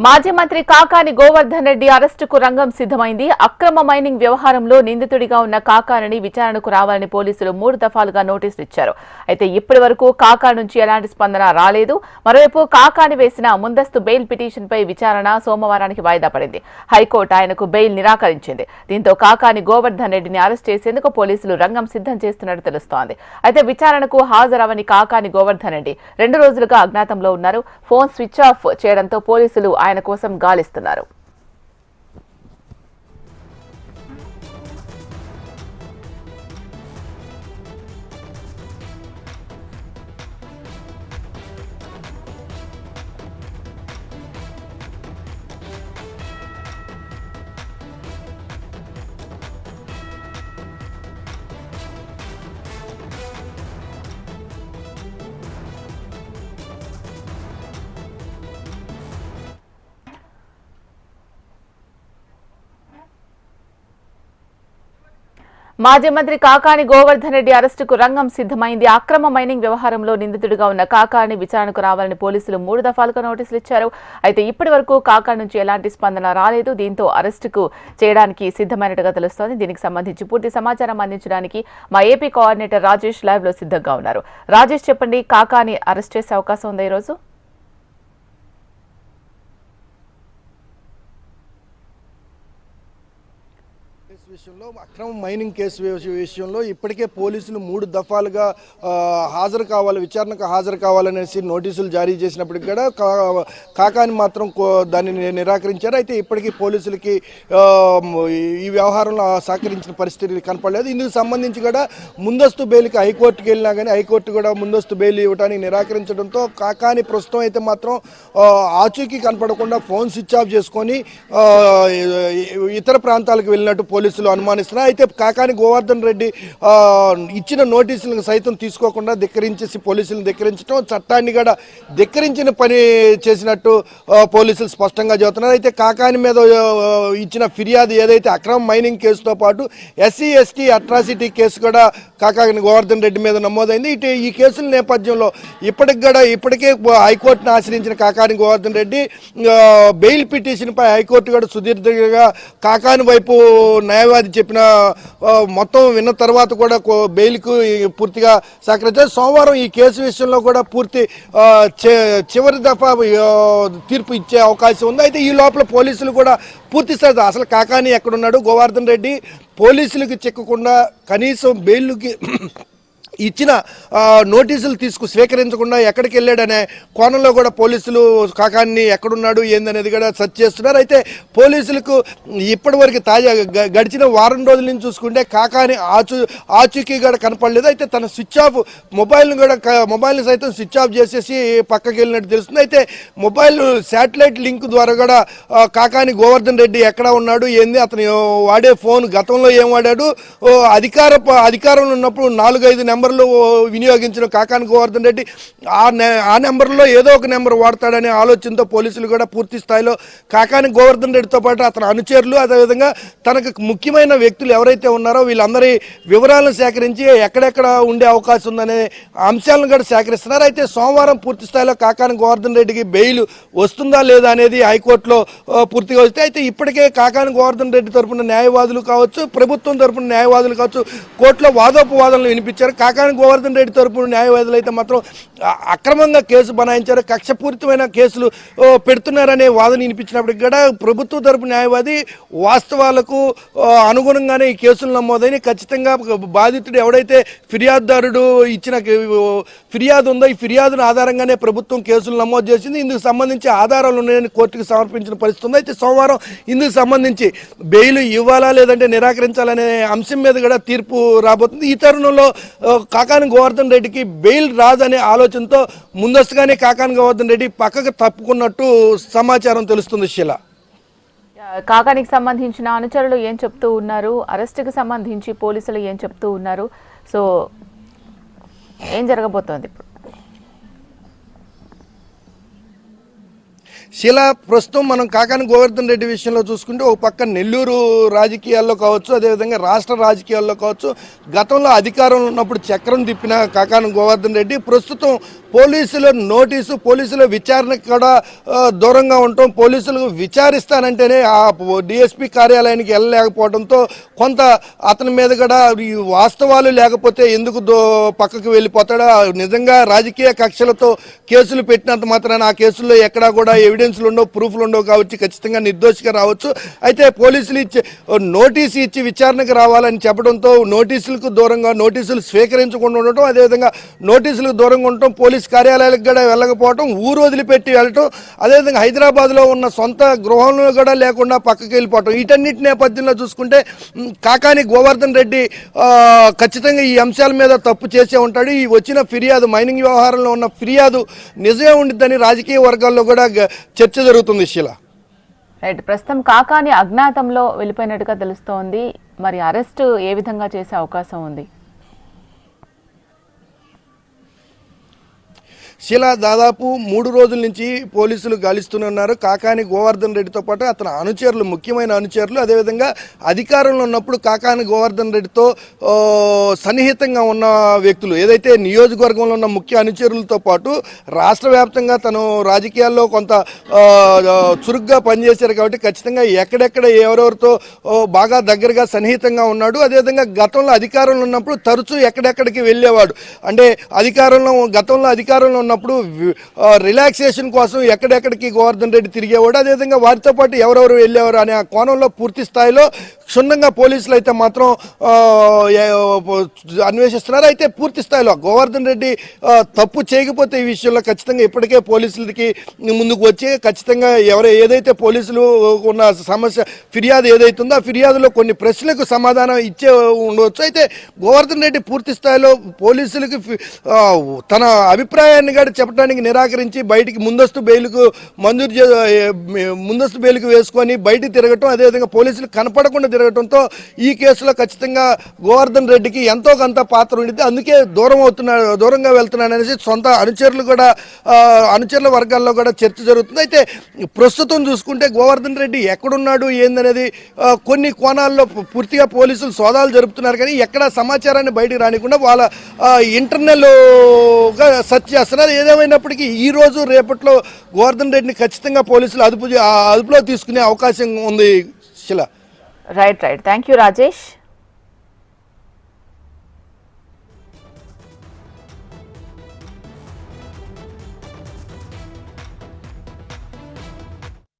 మాజీ మంత్రి కాకాని గోవర్ధన్ రెడ్డి అరెస్టుకు రంగం సిద్ధమైంది. అక్రమ మైనింగ్ వ్యవహారంలో నిందితుడిగా ఉన్న కాకాని విచారణకు రావాలని పోలీసులు 3 దఫాలుగా నోటీసులు ఇచ్చారు. అయితే ఇప్పటి వరకు కాకా నుంచి ఎలాంటి స్పందన రాలేదు. మరోవైపు కాకాని వేసిన ముందస్తు బెయిల్ పిటిషన్పై విచారణ సోమవారానికి వాయిదా పడింది. హైకోర్టు ఆయనకు బెయిల్ నిరాకరించింది. దీంతో కాకాని గోవర్ధన్ రెడ్డిని అరెస్ట్ చేసేందుకు పోలీసులు రంగం సిద్ధం చేస్తున్నట్టు తెలుస్తోంది. అయితే విచారణకు హాజరవని కాకాని గోవర్ధన్ రెడ్డి 2 రోజులుగా అజ్ఞాతంలో ఉన్నారు. ఫోన్ స్విచ్ ఆఫ్ చేయడంతో పోలీసులు ఆయన కోసం గాలిస్తున్నారు. మాజీ మంత్రి కాకాని గోవర్ధన్ రెడ్డి అరెస్టుకు రంగం సిద్ధమైంది. అక్రమ మైనింగ్ వ్యవహారంలో నిందితుడిగా ఉన్న కాకాని విచారణకు రావాలని పోలీసులు 3 దఫాలుగా నోటీసులు ఇచ్చారు. అయితే ఇప్పటి వరకు కాకా నుంచి ఎలాంటి స్పందన రాలేదు. దీంతో అరెస్టుకు చేయడానికి సిద్ధమైనట్టుగా తెలుస్తోంది. దీనికి సంబంధించి పూర్తి సమాచారం అందించడానికి మా ఏపీ కోఆర్డినేటర్ రాజేష్ లైవ్ లో సిద్ధంగా ఉన్నారు. రాజేష్, చెప్పండి, కాకాని అరెస్ట్ చేసే అవకాశం ఉందా ఈరోజు? విషయంలో అక్రమ మైనింగ్ కేసు విషయంలో ఇప్పటికే పోలీసులు 3 దఫాలుగా హాజరు కావాలి, విచారణకు హాజరు కావాలనేసి నోటీసులు జారీ చేసినప్పటికీ కూడా కాకాని మాత్రం దాన్ని నిరాకరించారు. అయితే ఇప్పటికీ పోలీసులకి ఈ వ్యవహారంలో సహకరించిన పరిస్థితి కనపడలేదు. ఇందుకు సంబంధించి కూడా ముందస్తు బెయిల్కి హైకోర్టుకి వెళ్ళినా కానీ హైకోర్టు కూడా ముందస్తు బెయిల్ ఇవ్వడానికి నిరాకరించడంతో కాకాని ప్రస్తుతం అయితే మాత్రం ఆచూకీ కనపడకుండా ఫోన్ స్విచ్ ఆఫ్ చేసుకొని ఇతర ప్రాంతాలకు వెళ్ళినట్టు పోలీసులు అనుమానిస్తున్నారు. అయితే కాకాని గోవర్ధన్ రెడ్డి ఇచ్చిన నోటీసులను సైతం తీసుకోకుండా ధిక్కరించేసి పోలీసులను ధిక్కరించడం, చట్టాన్ని కూడా ధిక్కరించిన పని చేసినట్టు పోలీసులు స్పష్టంగా చెబుతున్నారు. అయితే కాకాని మీద ఇచ్చిన ఫిర్యాదు ఏదైతే అక్రమ మైనింగ్ కేసుతో పాటు ఎస్సీ ఎస్టీ అట్రాసిటీ కేసు కూడా కాకాని గోవర్ధన్ రెడ్డి మీద నమోదైంది. ఇటు ఈ కేసుల నేపథ్యంలో ఇప్పటికే హైకోర్టును ఆశ్రయించిన కాకాని గోవర్ధన్ రెడ్డి బెయిల్ పిటిషన్పై హైకోర్టు కూడా సుదీర్ఘంగా కాకాని వైపు న్యాయవాది చెప్పిన మొత్తం విన్న తర్వాత కూడా బెయిల్కు పూర్తిగా సహకరించారు. సోమవారం ఈ కేసు విషయంలో కూడా పూర్తి చివరి దఫా తీర్పు ఇచ్చే అవకాశం ఉంది. అయితే ఈ లోపల పోలీసులు కూడా పూర్తి స్థాయి అసలు కాకాని ఎక్కడున్నాడు, గోవర్ధన్ రెడ్డి పోలీసులకు చిక్కకుండా కనీసం బెయిల్కి ఇచ్చిన నోటీసులు స్వీకరించకుండా ఎక్కడికి వెళ్ళాడనే కోణంలో కూడా పోలీసులు కాకాని ఎక్కడున్నాడు ఏందనేది కూడా సెర్చ్ చేస్తున్నారు. అయితే పోలీసులకు ఇప్పటివరకు గడిచిన వారం రోజుల నుంచి చూసుకుంటే కాకాని ఆచూకీ కూడా కనపడలేదు. అయితే తన స్విచ్ ఆఫ్ మొబైల్ని సైతం స్విచ్ ఆఫ్ చేసేసి పక్కకి వెళ్ళినట్టు తెలుస్తుంది. అయితే మొబైల్ శాటిలైట్ లింక్ ద్వారా కూడా కాకాని గోవర్ధన్ రెడ్డి ఎక్కడ ఉన్నాడు ఏంది, అతను వాడే ఫోన్ గతంలో ఏం వాడాడు, అధికారంలో ఉన్నప్పుడు 4-5 నెంబర్లు వినియోగించిన కాకాని గోవర్ధన్ రెడ్డి ఆ నెంబర్లో ఏదో ఒక నెంబర్ వాడతాడనే ఆలోచనతో పోలీసులు కూడా పూర్తి స్థాయిలో కాకాని గోవర్ధన్ రెడ్డితో పాటు అతని అనుచరులు, అదేవిధంగా తనకు ముఖ్యమైన వ్యక్తులు ఎవరైతే ఉన్నారో వీళ్ళందరి వివరాలను సేకరించి ఎక్కడెక్కడ ఉండే అవకాశం ఉందనే అంశాలను కూడా సేకరిస్తున్నారు. అయితే సోమవారం పూర్తి స్థాయిలో కాకాని గోవర్ధన్ రెడ్డికి బెయిల్ వస్తుందా లేదా అనేది హైకోర్టులో పూర్తిగా వస్తే, అయితే ఇప్పటికే కాకాని గోవర్ధన్ రెడ్డి తరపున న్యాయవాదులు కావచ్చు, ప్రభుత్వం తరపున న్యాయవాదులు కావచ్చు కోర్టులో వాదోపవాదనలు వినిపించారు. కాకాని గోవర్ధన్ రెడ్డి తరపున న్యాయవాదులు అయితే మాత్రం అక్రమంగా కేసు బనాయించారు, కక్షపూరితమైన కేసులు పెడుతున్నారనే వాదన వినిపించినప్పటికీ కూడా ప్రభుత్వ తరపు న్యాయవాది వాస్తవాలకు అనుగుణంగానే ఈ కేసులు నమోదని, ఖచ్చితంగా బాధితుడు ఎవడైతే ఫిర్యాదుదారుడు ఇచ్చిన ఫిర్యాదు ఉందో ఈ ఫిర్యాదును ఆధారంగానే ప్రభుత్వం కేసులు నమోదు చేసింది. ఇందుకు సంబంధించి ఆధారాలు ఉన్నాయని కోర్టుకు సమర్పించిన పరిస్థితి ఉంది. అయితే సోమవారం ఇందుకు సంబంధించి బెయిల్ ఇవ్వాలా లేదంటే నిరాకరించాలనే అంశం మీద కూడా తీర్పు రాబోతుంది. ఈ తరుణంలో కాకాని గోవర్ధన్ రెడ్డికి బెయిల్ రాదనే ఆలోచనతో ముందస్తుగానే కాకాని గోవర్ధన్ రెడ్డి పక్కకు తప్పుకున్నట్టు సమాచారం తెలుస్తుంది. శిల, కాకానికి సంబంధించిన అనుచరులు ఏం చెప్తూ ఉన్నారు, అరెస్టుకు సంబంధించి పోలీసులు ఏం చెప్తూ ఉన్నారు, సో ఏం జరగబోతోంది ఇప్పుడు? శిలా, ప్రస్తుతం మనం కాకాని గోవర్ధన్ రెడ్డి విషయంలో చూసుకుంటే ఒక పక్క నెల్లూరు రాజకీయాల్లో కావచ్చు, అదేవిధంగా రాష్ట్ర రాజకీయాల్లో కావచ్చు, గతంలో అధికారంలో ఉన్నప్పుడు చక్రం తిప్పిన కాకాని గోవర్ధన్ రెడ్డి ప్రస్తుతం పోలీసుల నోటీసు, పోలీసుల విచారణకు కూడా దూరంగా ఉండటం, పోలీసులు విచారిస్తానంటేనే ఆ డిఎస్పీ కార్యాలయానికి వెళ్ళలేకపోవడంతో కొంత అతని మీద కూడా ఈ వాస్తవాలు లేకపోతే ఎందుకు పక్కకు వెళ్ళిపోతాడో, నిజంగా రాజకీయ కక్షలతో కేసులు పెట్టినంత మాత్రాన ఆ కేసుల్లో ఎక్కడా కూడా ఎవిడెన్స్లు ఉండవు, ప్రూఫ్లు ఉండవు కాబట్టి ఖచ్చితంగా నిర్దోషిగా రావచ్చు. అయితే పోలీసులు నోటీసు ఇచ్చి విచారణకు రావాలని చెప్పడంతో నోటీసులకు దూరంగా, నోటీసులు స్వీకరించకుండా ఉండటం, అదేవిధంగా నోటీసులకు దూరంగా ఉండటం, పోలీస్ కార్యాలయాలకు కూడా వెళ్ళకపోవటం, ఊరు వదిలిపెట్టి వెళ్ళటం, అదేవిధంగా హైదరాబాద్లో ఉన్న సొంత గృహంలో కూడా లేకుండా పక్కకి వెళ్ళిపోవటం, వీటన్నిటి నేపథ్యంలో చూసుకుంటే కాకాని గోవర్ధన్ రెడ్డి ఖచ్చితంగా ఈ అంశాల మీద తప్పు చేసే ఉంటాడు. ఈ వచ్చిన ఫిర్యాదు, మైనింగ్ వ్యవహారంలో ఉన్న ఫిర్యాదు నిజమే ఉండిద్దని రాజకీయ వర్గాల్లో కూడా చర్చ జరుగుతుంది. శీల, రైట్. ప్రస్తుతం కాకాని అజ్ఞాతంలో వెళ్ళిపోయినట్టుగా తెలుస్తోంది. మరి అరెస్ట్ ఏ విధంగా చేసే అవకాశం ఉంది? శీల, దాదాపు 3 రోజుల నుంచి పోలీసులు గాలిస్తూనే ఉన్నారు. కాకాని గోవర్ధన్ రెడ్డితో పాటు అతని అనుచరులు, ముఖ్యమైన అనుచరులు, అదేవిధంగా అధికారంలో ఉన్నప్పుడు కాకాని గోవర్ధన్ రెడ్డితో సన్నిహితంగా ఉన్న వ్యక్తులు, ఏదైతే నియోజకవర్గంలో ఉన్న ముఖ్య అనుచరులతో పాటు రాష్ట్ర వ్యాప్తంగా తను రాజకీయాల్లో కొంత చురుగ్గా పనిచేశారు కాబట్టి ఖచ్చితంగా ఎక్కడెక్కడ ఎవరెవరితో బాగా దగ్గరగా సన్నిహితంగా ఉన్నాడు. అదేవిధంగా గతంలో అధికారంలో ఉన్నప్పుడు తరచూ ఎక్కడెక్కడికి వెళ్ళేవాడు. అంటే గతంలో అధికారంలో ఉన్నప్పుడు రిలాక్సేషన్ కోసం ఎక్కడెక్కడికి గోవర్ధన్ రెడ్డి తిరిగేవాడు. అదేవిధంగా వారితో పాటు ఎవరెవరు వెళ్ళేవారు అనే ఆ కోణంలో పూర్తి స్థాయిలో క్షుణ్ణంగా పోలీసులు అయితే మాత్రం అన్వేషిస్తున్నారు. అయితే పూర్తి స్థాయిలో గోవర్ధన్ రెడ్డి తప్పు చేయకపోతే ఈ విషయంలో ఖచ్చితంగా ఇప్పటికే పోలీసులకి ముందుకు వచ్చి ఖచ్చితంగా ఏదైతే పోలీసులు ఉన్న సమస్య ఫిర్యాదు ఏదైతుందో ఆ ఫిర్యాదులో కొన్ని ప్రశ్నలకు సమాధానం ఇచ్చే ఉండవచ్చు. అయితే గోవర్ధన్ రెడ్డి పూర్తి స్థాయిలో పోలీసులకి తన అభిప్రాయాన్ని కూడా చెప్పడానికి నిరాకరించి బయటికి ముందస్తు బెయిల్కు వేసుకొని బయటికి తిరగటం, అదేవిధంగా పోలీసులు కనపడకుండా తిరగటంతో ఈ కేసులో ఖచ్చితంగా గోవర్ధన్ రెడ్డికి ఎంతో కొంత పాత్ర ఉండింది. అందుకే దూరంగా వెళ్తున్నాడు అనేసి సొంత అనుచరుల వర్గాల్లో కూడా చర్చ జరుగుతుంది. అయితే ప్రస్తుతం చూసుకుంటే గోవర్ధన్ రెడ్డి ఎక్కడున్నాడు ఏందనేది కొన్ని కోణాల్లో పూర్తిగా పోలీసులు సోదాలు జరుపుతున్నారు. కానీ ఎక్కడ సమాచారాన్ని బయటికి రానికుండా వాళ్ళ ఇంటర్నల్గా సెర్చ్ చేస్తున్నారు. ఏదేమైనప్పటికీ ఈ రోజు రేపట్లో గోవర్ధన్ రెడ్డిని ఖచ్చితంగా పోలీసులు అదుపులో తీసుకునే అవకాశం ఉంది. శిల, రైట్. Thank you Rajesh.